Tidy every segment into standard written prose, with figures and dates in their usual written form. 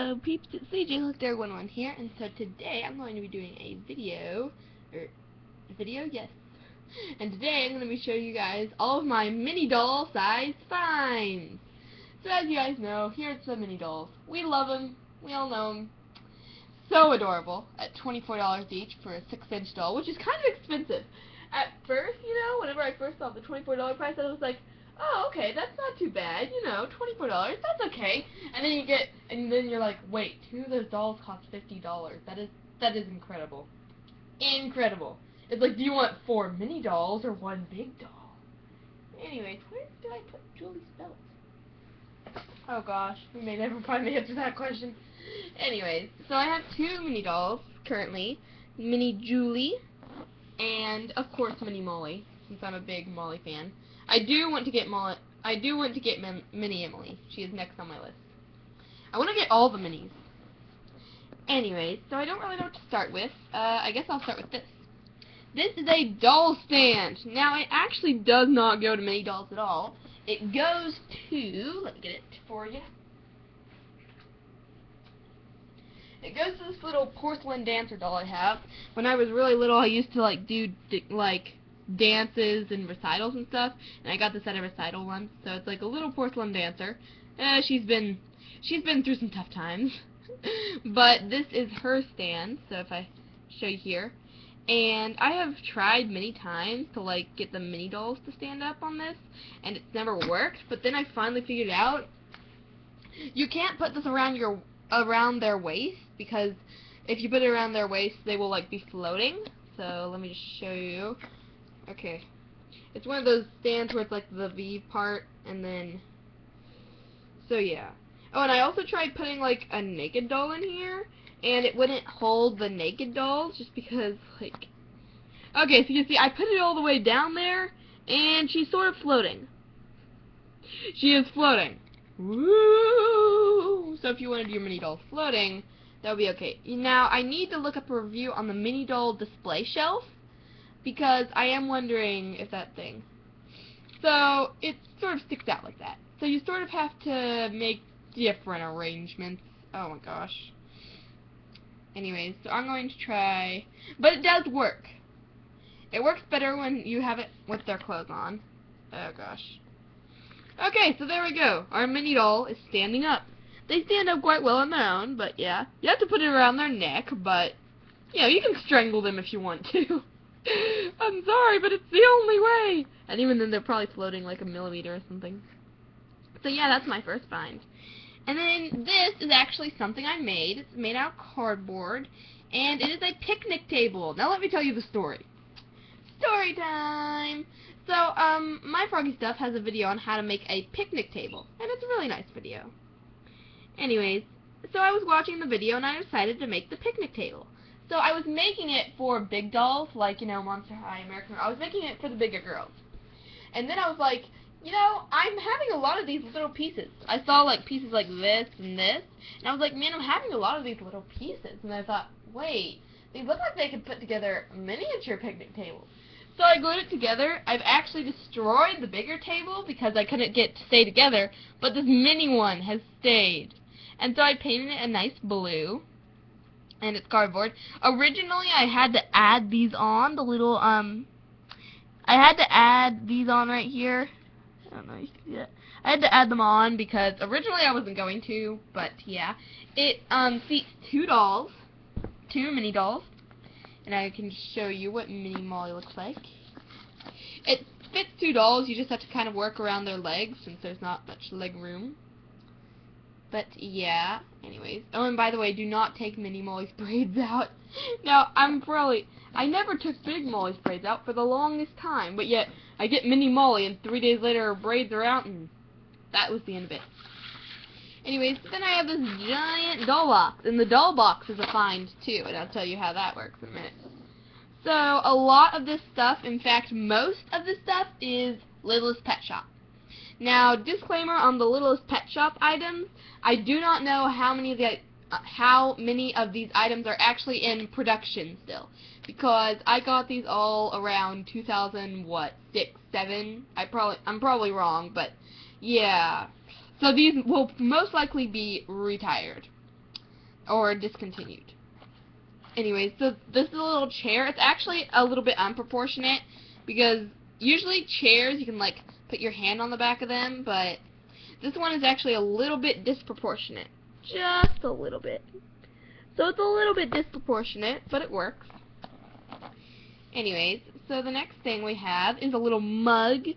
Hello peeps, it's CJ Look There 11 here, and so today I'm going to be doing a video, yes, and today I'm going to be showing you guys all of my mini doll size finds. So as you guys know, here's the mini dolls. We love them, we all know them, so adorable, at $24 each for a 6-inch doll, which is kind of expensive. At first, you know, whenever I first saw the $24 price, I was like, oh, okay, that's not too bad, you know, $24, that's okay. And then you're like, wait, 2 of those dolls cost $50. That is incredible. Incredible. It's like, do you want 4 mini dolls or 1 big doll? Anyways, where did I put Julie's belt? Oh gosh, we may never find the answer to that question. Anyways, so I have 2 mini dolls currently, Mini Julie and of course Mini Molly, since I'm a big Molly fan. I do want to get Mini Emily. She is next on my list. I want to get all the minis. Anyways, so I don't really know what to start with. I guess I'll start with this. This is a doll stand. Now, it actually does not go to mini dolls at all. It goes to, let me get it for you. It goes to this little porcelain dancer doll I have. When I was really little, I used to do dances and recitals and stuff, and I got this at a recital once. So it's like a little porcelain dancer. She's been through some tough times. But this is her stand, so if I show you here. And I have tried many times to get the mini dolls to stand up on this, and it's never worked. But then I finally figured out you can't put this around their waist, because if you put it around their waist, they will be floating. So let me just show you. Okay, it's one of those stands where it's the V part, and then, so yeah. Oh, and I also tried putting a naked doll in here, and it wouldn't hold the naked dolls just because okay, so you see, I put it all the way down there, and she's sort of floating. She is floating. Woo! So if you wanted your mini doll floating, that would be okay. Now, I need to look up a review on the mini doll display shelf, because I am wondering if that thing. So, it sort of sticks out like that. So you sort of have to make different arrangements. Oh my gosh. Anyways, so I'm going to try, but it does work. It works better when you have it with their clothes on. Oh gosh. Okay, so there we go. Our mini doll is standing up. They stand up quite well on their own, but yeah. You have to put it around their neck, but, you know, you can strangle them if you want to. I'm sorry, but it's the only way. And even then, they're probably floating a millimeter or something. So yeah, that's my first find. And then this is actually something I made. It's made out of cardboard, and it is a picnic table. Now let me tell you the story. Story time! So, My Froggy Stuff has a video on how to make a picnic table, and it's a really nice video. Anyways, so I was watching the video, and I decided to make the picnic table. So I was making it for big dolls, Monster High, American. I was making it for the bigger girls. And then I was like, you know, I'm having a lot of these little pieces. I saw pieces like this and this, and I was like, man, I'm having a lot of these little pieces. And I thought, wait, they look like they could put together a miniature picnic table. So I glued it together. I've actually destroyed the bigger table because I couldn't get to stay together, but this mini one has stayed. And so I painted it a nice blue. And it's cardboard. Originally, I had to add these on, the little, I had to add these on right here. I don't know if you can see that. I had to add them on because originally I wasn't going to, but yeah. It, seats 2 dolls, 2 mini dolls, and I can show you what Mini Molly looks like. It fits 2 dolls, you just have to kind of work around their legs since there's not much leg room. But yeah, anyways. Oh, and by the way, do not take Mini Molly's braids out. Now, I never took Big Molly's braids out for the longest time, but yet I get Mini Molly and 3 days later her braids are out, and that was the end of it. Anyways, then I have this giant doll box, and the doll box is a find too, and I'll tell you how that works in a minute. So, a lot of this stuff, in fact, most of this stuff is Littlest Pet Shop. Now, disclaimer on the Littlest Pet Shop items, I do not know how many of these items are actually in production still, because I got these all around 2006, 7. I'm probably wrong, but yeah. So these will most likely be retired. or discontinued. Anyways, so this is a little chair. It's actually a little bit unproportionate because usually chairs you can like put your hand on the back of them, but this one is actually a little bit disproportionate. Just a little bit. So it's a little bit disproportionate, but it works. Anyways, so the next thing we have is a little mug.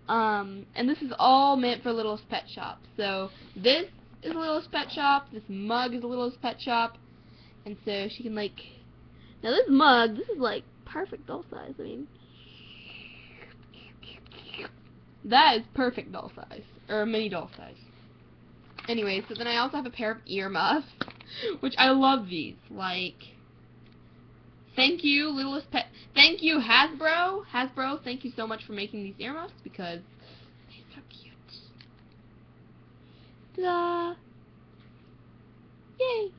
And this is all meant for Littlest Pet Shop. So this is Littlest Pet Shop, this mug is Littlest Pet Shop, and so she can like, now this mug, this is like perfect doll size. I mean, that is perfect doll size, or mini doll size. Anyway, so then I also have a pair of earmuffs, which I love these. Like, thank you, Littlest Pet. Thank you, Hasbro. Hasbro, thank you so much for making these earmuffs because they're so cute. Ta-da! Yay!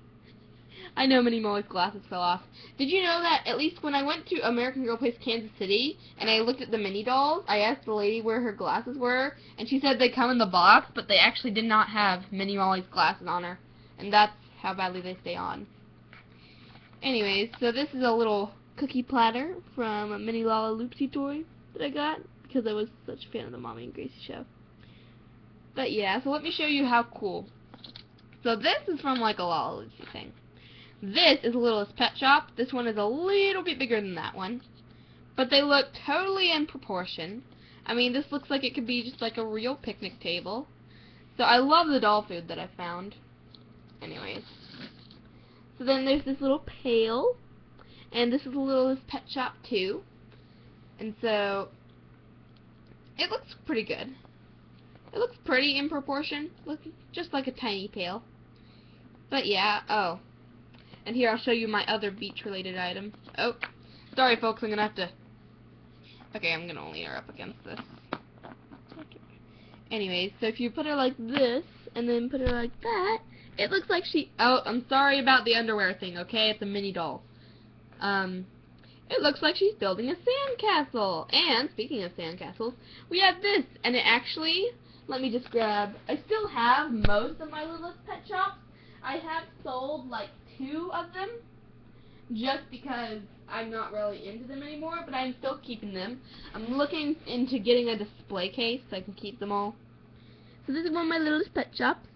I know Minnie Molly's glasses fell off. Did you know that at least when I went to American Girl Place Kansas City and I looked at the mini dolls, I asked the lady where her glasses were, and she said they come in the box, but they actually did not have Minnie Molly's glasses on her. And that's how badly they stay on. Anyways, so this is a little cookie platter from a Mini Lala Loopsy toy that I got because I was such a fan of the Mommy and Gracie show. But yeah, so let me show you how cool. So this is from like a Lala Loopsy thing. This is Littlest Pet Shop. This one is a little bit bigger than that one. But they look totally in proportion. I mean, this looks like it could be just like a real picnic table. So I love the doll food that I found. Anyways. So then there's this little pail. And this is Littlest Pet Shop too. And so it looks pretty good. It looks pretty in proportion. Looks just like a tiny pail. But yeah, oh. And here I'll show you my other beach-related item. Oh, sorry folks, I'm gonna have to... Okay, I'm gonna lean her up against this. Anyways, so if you put her like this, and then put her like that, it looks like she... Oh, I'm sorry about the underwear thing, okay? It's a mini doll. It looks like she's building a sandcastle. And, speaking of sandcastles, we have this, and it actually... Let me just grab... I still have most of my Littlest Pet Shops. I have sold, like, 2 of them, just because I'm not really into them anymore, but I'm still keeping them. I'm looking into getting a display case so I can keep them all. So this is one of my Littlest Pet Shops.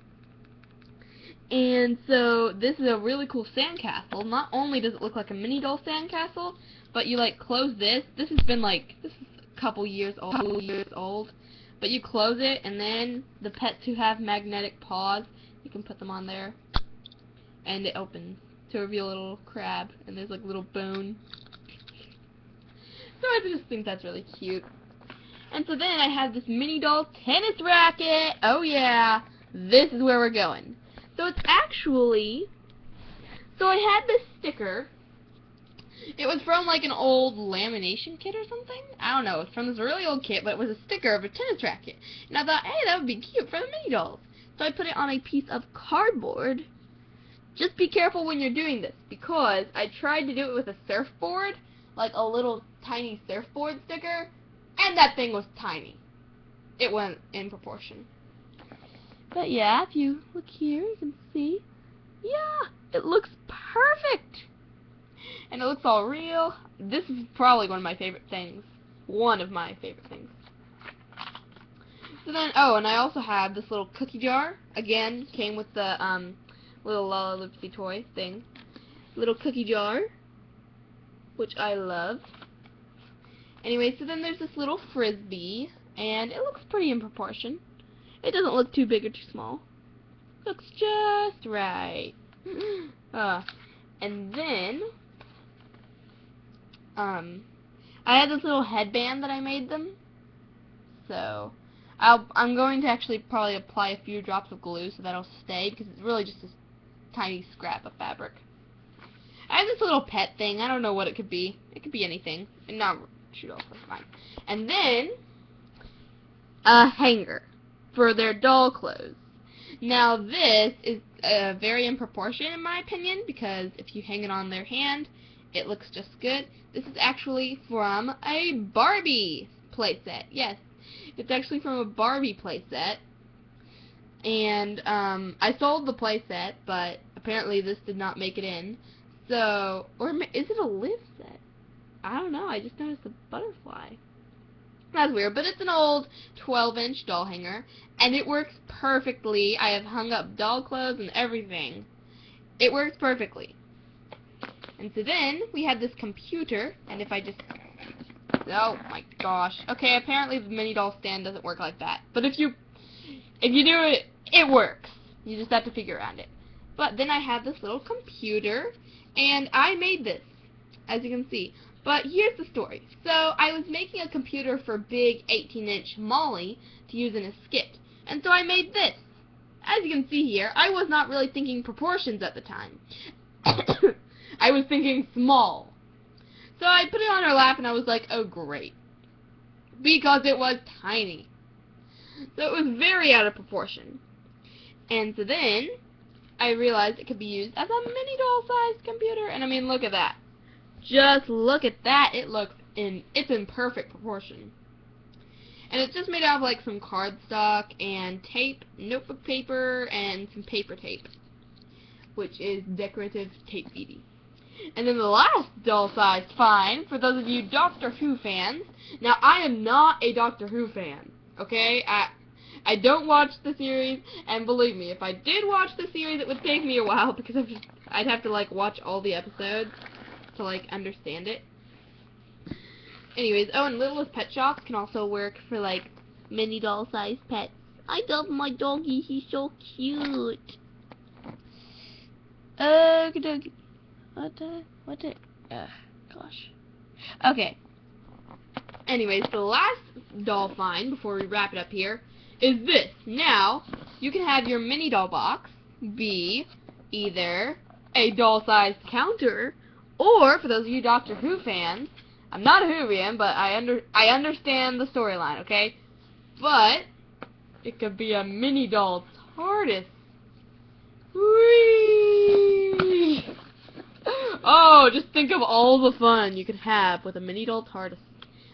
And so this is a really cool sandcastle. Not only does it look like a mini doll sandcastle, but you like close this. This has been like, this is a couple years old. But you close it, and then the pets who have magnetic paws, you can put them on there. And it opens to reveal a little crab, and there's like a little bone. So I just think that's really cute. And so then I have this mini doll tennis racket. Oh yeah, this is where we're going. So it's actually, so I had this sticker. It was from like an old lamination kit or something. I don't know. It's from this really old kit, but it was a sticker of a tennis racket. And I thought, hey, that would be cute for the mini dolls. So I put it on a piece of cardboard. Just be careful when you're doing this, because I tried to do it with a surfboard, like a little tiny surfboard sticker, and that thing was tiny. It wasn't in proportion. But yeah, if you look here, you can see, yeah, it looks perfect. And it looks all real. This is probably one of my favorite things. One of my favorite things. So then, oh, and I also have this little cookie jar. Again, came with the, little Lala Loopsy toy thing. Little cookie jar, which I love. Anyway, so then there's this little frisbee, and it looks pretty in proportion. It doesn't look too big or too small. Looks just right. And then, I had this little headband that I made them. So, I'm going to actually probably apply a few drops of glue so that'll stay, because it's really just a tiny scrap of fabric. I have this little pet thing. I don't know what it could be. It could be anything. And not shoot off. That's fine. And then a hanger for their doll clothes. Now this is very in proportion in my opinion, because if you hang it on their hand, it looks just good. This is actually from a Barbie playset. Yes, it's actually from a Barbie playset. And I sold the playset, but apparently this did not make it in. So, or is it a live set? I don't know. I just noticed a butterfly. That's weird, but it's an old 12-inch doll hanger, and it works perfectly. I have hung up doll clothes and everything. It works perfectly. And so then we have this computer, and if I just, oh my gosh. Okay, apparently the mini doll stand doesn't work like that. But if you do it, it works. You just have to figure around it. But then I have this little computer, and I made this, as you can see. But here's the story. So I was making a computer for big 18-inch Molly to use in a skit. And so I made this. As you can see here, I was not really thinking proportions at the time. I was thinking small. So I put it on her lap and I was like, oh great. Because it was tiny. So it was very out of proportion. And so then I realized it could be used as a mini doll sized computer. And I mean, look at that. Just look at that. It's in perfect proportion. And it's just made out of like some cardstock and tape, notebook paper, and some paper tape, which is decorative tape beading. And then the last doll-sized find, for those of you Doctor Who fans. Now, I am not a Doctor Who fan, okay? I don't watch the series, and believe me, if I did watch the series, it would take me a while, because I'd have to, like, watch all the episodes to, like, understand it. Anyways, oh, and Littlest pet shops can also work for, like, mini doll-sized pets. I love my doggy, he's so cute. Okey-dokey. Gosh. Okay. Anyways, the last doll find, before we wrap it up here, is this. Now, you can have your mini doll box be either a doll-sized counter, or, for those of you Doctor Who fans, I'm not a Whovian, but I understand the storyline, okay? But it could be a mini doll TARDIS. Whee! Oh, just think of all the fun you could have with a mini doll TARDIS.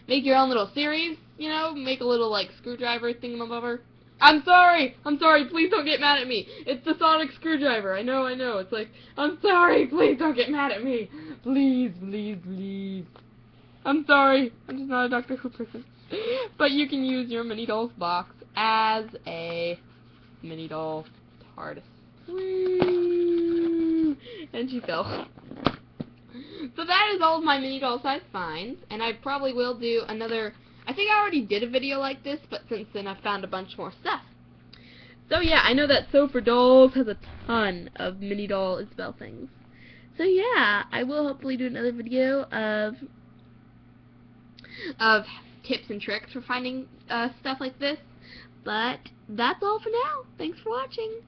Make your own little series, you know, make a little, like, screwdriver thingamabobber. I'm sorry, please don't get mad at me. It's the sonic screwdriver, I know, it's like, I'm sorry, please don't get mad at me. Please. I'm sorry, I'm just not a Doctor Who person. But you can use your mini doll's box as a mini doll TARDIS. Woo! And she fell. So that is all of my mini doll size finds, and I probably will do another. I think I already did a video like this, but since then I've found a bunch more stuff. So yeah, I know that So for Dolls has a ton of mini doll Isabelle things. So yeah, I will hopefully do another video of tips and tricks for finding stuff like this. But that's all for now. Thanks for watching.